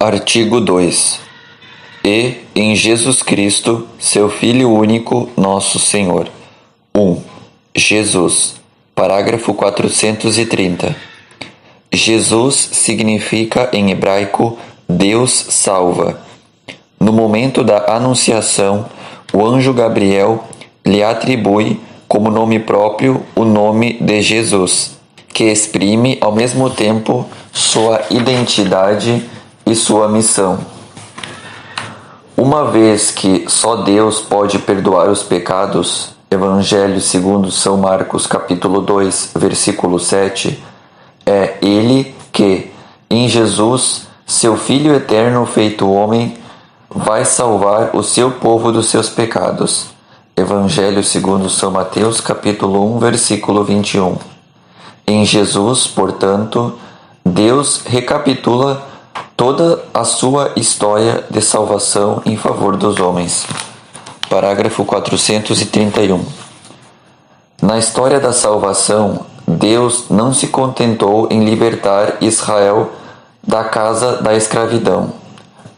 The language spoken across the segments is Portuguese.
Artigo 2. E em Jesus Cristo, seu Filho único, nosso Senhor. 1. Jesus. Parágrafo 430. Jesus significa em hebraico Deus salva. No momento da anunciação, o anjo Gabriel lhe atribui como nome próprio o nome de Jesus, que exprime ao mesmo tempo sua identidade e sua missão. Uma vez que só Deus pode perdoar os pecados, Evangelho segundo São Marcos capítulo 2, versículo 7, é Ele que, em Jesus, seu Filho eterno feito homem, vai salvar o seu povo dos seus pecados. Evangelho segundo São Mateus capítulo 1, versículo 21. Em Jesus, portanto, Deus recapitula toda a sua história de salvação em favor dos homens. Parágrafo 431. Na história da salvação, Deus não se contentou em libertar Israel da casa da escravidão.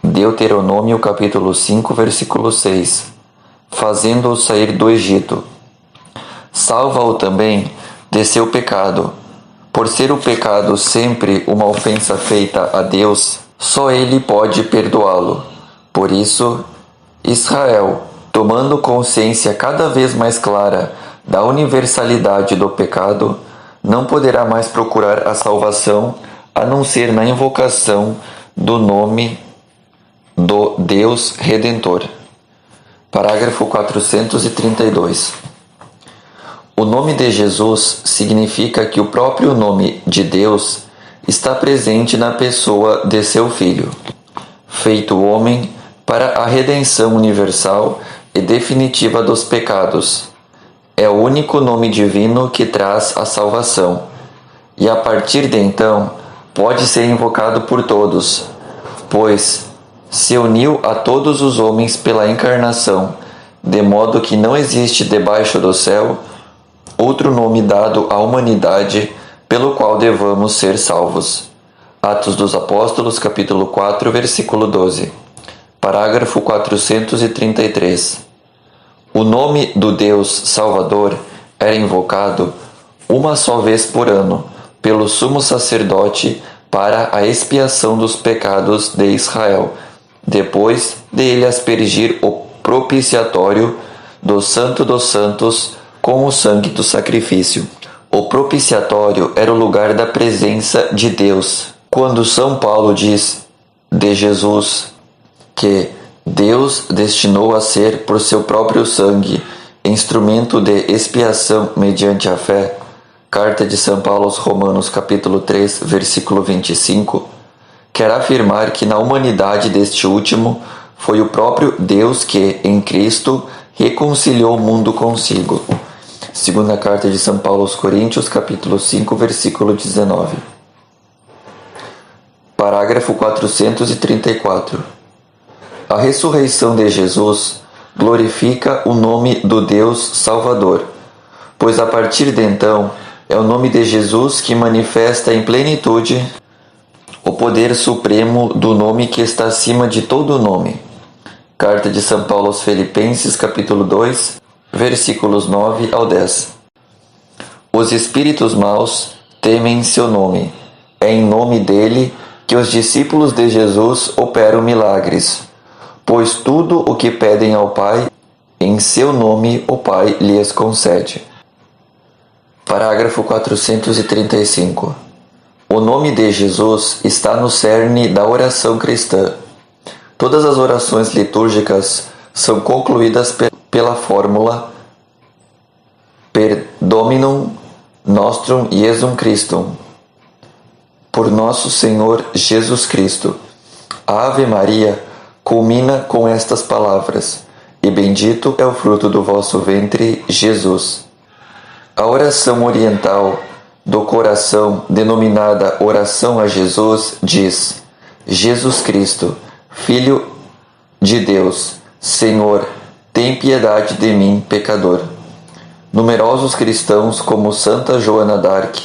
Deuteronômio capítulo 5, versículo 6. Fazendo-o sair do Egito. Salva-o também de seu pecado. Por ser o pecado sempre uma ofensa feita a Deus, só Ele pode perdoá-lo. Por isso, Israel, tomando consciência cada vez mais clara da universalidade do pecado, não poderá mais procurar a salvação a não ser na invocação do nome do Deus Redentor. Parágrafo 432. O nome de Jesus significa que o próprio nome de Deus está presente na pessoa de seu Filho, feito homem para a redenção universal e definitiva dos pecados. É o único nome divino que traz a salvação, e a partir de então pode ser invocado por todos, pois se uniu a todos os homens pela encarnação, de modo que não existe debaixo do céu outro nome dado à humanidade pelo qual devamos ser salvos. Atos dos Apóstolos, capítulo 4, versículo 12. Parágrafo 433. O nome do Deus Salvador era invocado uma só vez por ano pelo sumo sacerdote para a expiação dos pecados de Israel, depois de ele aspergir o propiciatório do Santo dos Santos com o sangue do sacrifício. O propiciatório era o lugar da presença de Deus. Quando São Paulo diz de Jesus que Deus destinou a ser, por seu próprio sangue, instrumento de expiação mediante a fé, carta de São Paulo aos Romanos capítulo 3, versículo 25, quer afirmar que na humanidade deste último foi o próprio Deus que, em Cristo, reconciliou o mundo consigo. Segunda carta de São Paulo aos Coríntios, capítulo 5, versículo 19. Parágrafo 434. A ressurreição de Jesus glorifica o nome do Deus Salvador, pois a partir de então é o nome de Jesus que manifesta em plenitude o poder supremo do nome que está acima de todo nome. Carta de São Paulo aos Filipenses, capítulo 2, versículos 9 ao 10. Os espíritos maus temem seu nome. É em nome dele que os discípulos de Jesus operam milagres, pois tudo o que pedem ao Pai, em seu nome o Pai lhes concede. Parágrafo 435. O nome de Jesus está no cerne da oração cristã. Todas as orações litúrgicas são concluídas pela fórmula Per Dominum Nostrum Iesum Christum, por nosso Senhor Jesus Cristo. A Ave Maria culmina com estas palavras: e bendito é o fruto do vosso ventre, Jesus. A oração oriental do coração, denominada Oração a Jesus, diz: Jesus Cristo, Filho de Deus, Senhor, tem piedade de mim, pecador. Numerosos cristãos, como Santa Joana d'Arc,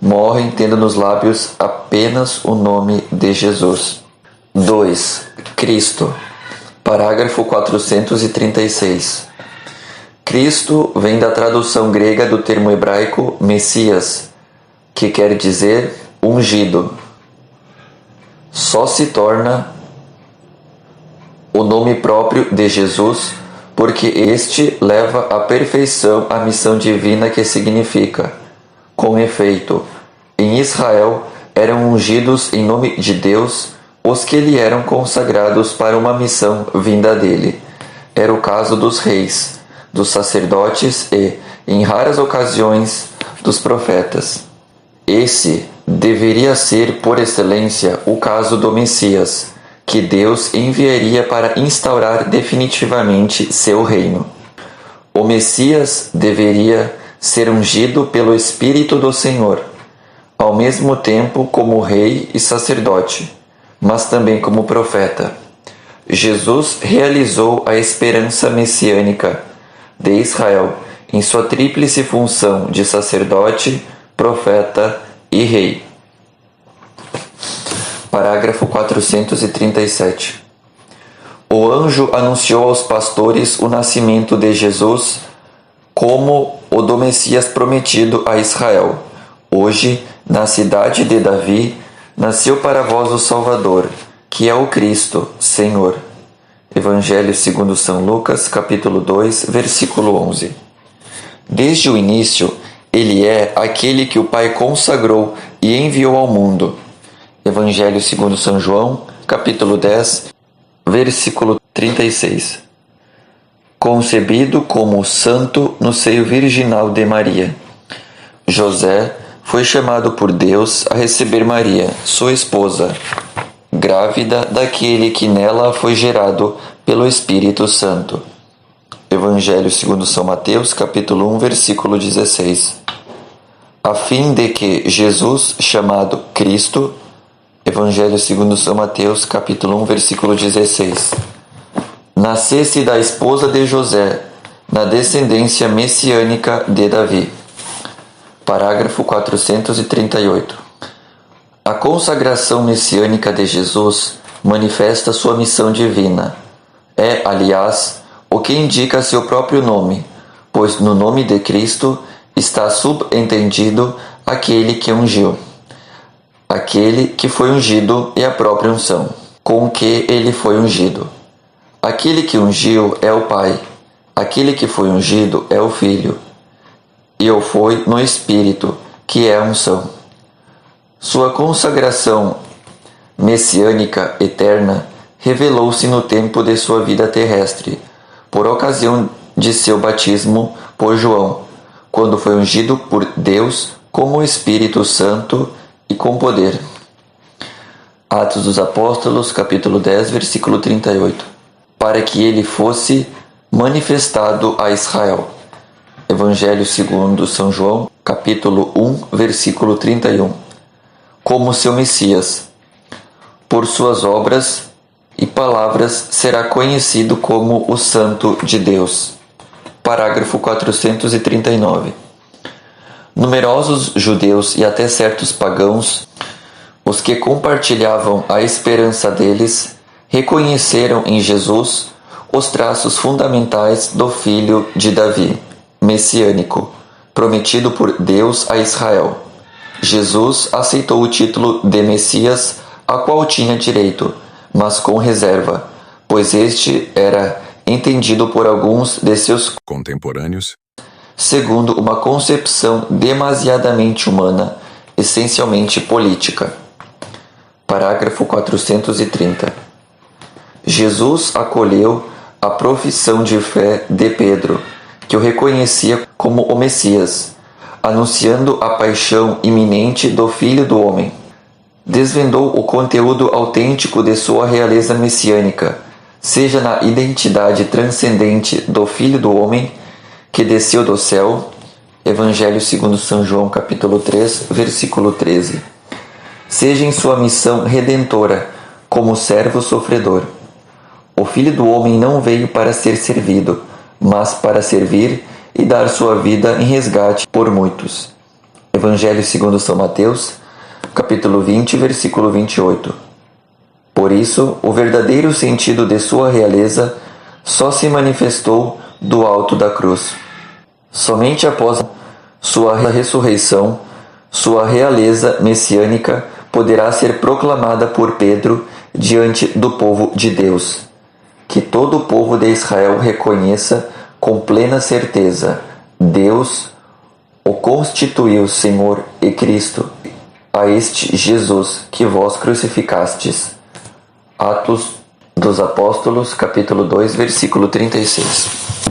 morrem tendo nos lábios apenas o nome de Jesus. 2. Cristo. Parágrafo 436. Cristo vem da tradução grega do termo hebraico Messias, que quer dizer ungido. Só se torna o nome próprio de Jesus porque este leva à perfeição a missão divina que significa. Com efeito, em Israel eram ungidos em nome de Deus os que lhe eram consagrados para uma missão vinda dele. Era o caso dos reis, dos sacerdotes e, em raras ocasiões, dos profetas. Esse deveria ser, por excelência, o caso do Messias, que Deus enviaria para instaurar definitivamente seu reino. O Messias deveria ser ungido pelo Espírito do Senhor, ao mesmo tempo como rei e sacerdote, mas também como profeta. Jesus realizou a esperança messiânica de Israel em sua tríplice função de sacerdote, profeta e rei. Parágrafo 437. O anjo anunciou aos pastores o nascimento de Jesus como o do Messias prometido a Israel. Hoje, na cidade de Davi, nasceu para vós o Salvador, que é o Cristo, Senhor. Evangelho segundo São Lucas, capítulo 2, versículo 11. Desde o início, ele é aquele que o Pai consagrou e enviou ao mundo. Evangelho segundo São João, capítulo 10, versículo 36. Concebido como santo no seio virginal de Maria. José foi chamado por Deus a receber Maria, sua esposa, grávida daquele que nela foi gerado pelo Espírito Santo. Evangelho segundo São Mateus, capítulo 1, versículo 16. A fim de que Jesus, chamado Cristo, Evangelho segundo São Mateus, capítulo 1, versículo 16, nascesse da esposa de José, na descendência messiânica de Davi. Parágrafo 438. A consagração messiânica de Jesus manifesta sua missão divina. É, aliás, o que indica seu próprio nome, pois no nome de Cristo está subentendido aquele que ungiu. Aquele que foi ungido é a própria unção, com que ele foi ungido. Aquele que ungiu é o Pai, aquele que foi ungido é o Filho, e o foi no Espírito, que é a unção. Sua consagração messiânica eterna revelou-se no tempo de sua vida terrestre, por ocasião de seu batismo por João, quando foi ungido por Deus com o Espírito Santo e com poder. Atos dos Apóstolos, capítulo 10, versículo 38. Para que ele fosse manifestado a Israel. Evangelho segundo São João, capítulo 1, versículo 31. Como seu Messias. Por suas obras e palavras será conhecido como o Santo de Deus. Parágrafo 439. Numerosos judeus e até certos pagãos, os que compartilhavam a esperança deles, reconheceram em Jesus os traços fundamentais do filho de Davi, messiânico, prometido por Deus a Israel. Jesus aceitou o título de Messias, a qual tinha direito, mas com reserva, pois este era entendido por alguns de seus contemporâneos segundo uma concepção demasiadamente humana, essencialmente política. Parágrafo 430. Jesus acolheu a profissão de fé de Pedro, que o reconhecia como o Messias, anunciando a paixão iminente do Filho do Homem. Desvendou o conteúdo autêntico de sua realeza messiânica, seja na identidade transcendente do Filho do Homem, que desceu do céu, Evangelho segundo São João, capítulo 3, versículo 13, seja em sua missão redentora, como servo sofredor. O Filho do Homem não veio para ser servido, mas para servir e dar sua vida em resgate por muitos. Evangelho segundo São Mateus, capítulo 20, versículo 28. Por isso, o verdadeiro sentido de sua realeza só se manifestou do alto da cruz. Somente após sua ressurreição, sua realeza messiânica poderá ser proclamada por Pedro diante do povo de Deus. Que todo o povo de Israel reconheça com plena certeza: Deus o constituiu Senhor e Cristo, a este Jesus que vós crucificastes. Atos dos Apóstolos, capítulo 2, versículo 36.